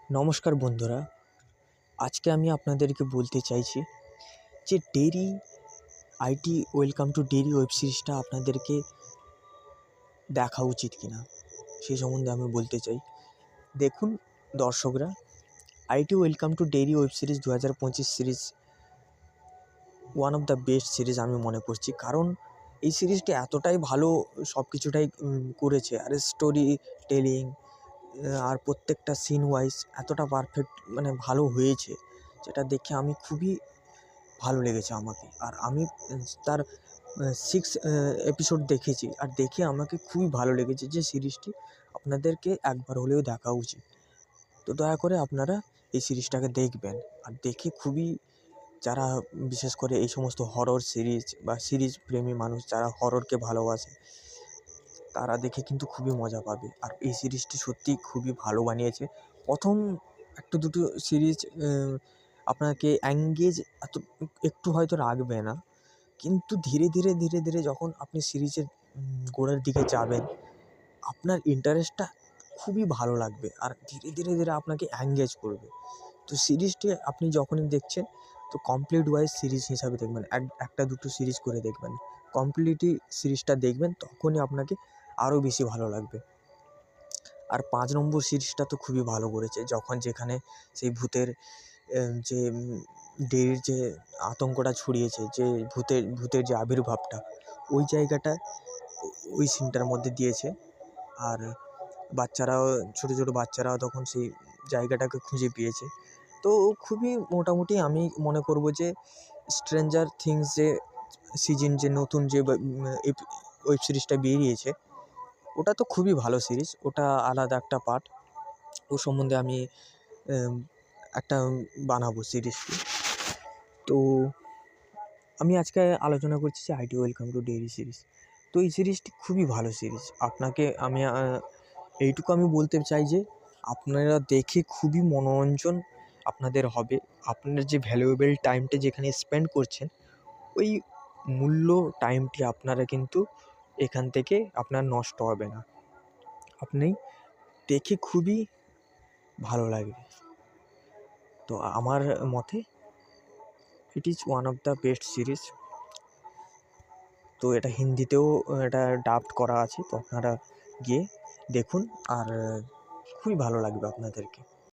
নমস্কার বন্ধুরা, আজকে আমি আপনাদেরকে বলতে চাইছি যে ডেরি আইটি ওয়েলকাম টু ডেরি ওয়েব সিরিজটা আপনাদেরকে দেখা উচিত কিনা সেই সম্বন্ধে আমি বলতে চাই। দেখুন দর্শকরা, আইটি ওয়েলকাম টু ডেরি web series 2025 series one of the best series আমি মনে করছি। কারণ এই সিরিজটি এতটাই ভালো সব কিছুটাই করেছে, আর স্টোরি টেলিং আর প্রত্যেকটা সিন ওয়াইজ এতটা পারফেক্ট ভালো হয়েছে, যেটা দেখে আমি খুবই ভালো লেগেছে আমাকে। আর আমি তার 6 এপিসোড দেখেছি, আর দেখে আমাকে খুবই ভালো লেগেছে যে সিরিজটি আপনাদেরকে একবার হলেও দেখা উচিত। তো দয়া করে আপনারা এই সিরিজটাকে দেখবেন, আর দেখে খুবই, যারা বিশেষ করে এই সমস্ত হরর সিরিজ বা সিরিজ প্রেমী মানুষ যারা হররকে ভালোবাসে, তারা দেখে কিন্তু খুবই মজা পাবে। আর এই সিরিজটি সত্যিই খুবই ভালো বানিয়েছে। প্রথম একটা দুটো সিরিজ আপনাকে এঙ্গেজ একটু হয়তো রাখবে না, কিন্তু ধীরে ধীরে ধীরে ধীরে যখন আপনি সিরিজের গোড়ার দিকে যাবেন, আপনার ইন্টারেস্টটা খুবই ভালো লাগবে, আর ধীরে ধীরে ধীরে আপনাকে এঙ্গেজ করবে। তো সিরিজটি আপনি যখনই দেখছেন, তো কমপ্লিট ওয়াইজ সিরিজ হিসাবে দেখবেন, একটা দুটো সিরিজ করে দেখবেন, কমপ্লিটই সিরিজটা দেখবেন, তখনই আপনাকে আরও বেশি ভালো লাগবে। আর 5 নম্বর সিরিজটা তো খুবই ভালো করেছে, যখন যেখানে সেই ভূতের যে ডেরির যে আতঙ্কটা ছড়িয়েছে, যে ভূতের যে আবির্ভাবটা, ওই জায়গাটা ওই সিনটার মধ্যে দিয়েছে। আর বাচ্চারাও, ছোটো ছোটো বাচ্চারাও তখন সেই জায়গাটাকে খুঁজে পেয়েছে। তো খুবই মোটামুটি আমি মনে করব যে স্ট্রেঞ্জার থিংস যে সিজন, যে নতুন যে ওয়েব সিরিজটা বেরিয়েছে, ওটা তো খুবই ভালো সিরিজ, ওটা আলাদা একটা পার্ট। ও সম্বন্ধে আমি একটা বানাবো সিরিজটি। তো আমি আজকে আলোচনা করছি যে IT welcome two dairy series. তো এই সিরিজটি খুবই ভালো সিরিজ। আপনাকে আমি এইটুকু আমি বলতে চাই যে আপনারা দেখে খুবই মনোরঞ্জন আপনাদের হবে। আপনার যে ভ্যালুয়েবল টাইমটা যেখানে স্পেন্ড করছেন, ওই মূল্য টাইমটি আপনারা কিন্তু এখান থেকে আপনার নষ্ট হবে না। আপনি দেখে খুবই ভালো লাগবে। তো আমার মতে it is one of the best series. তো এটা হিন্দিতেও এটা ডাবড করা আছে, তো আপনারা গিয়ে দেখুন, আর খুবই ভালো লাগবে আপনাদেরকে।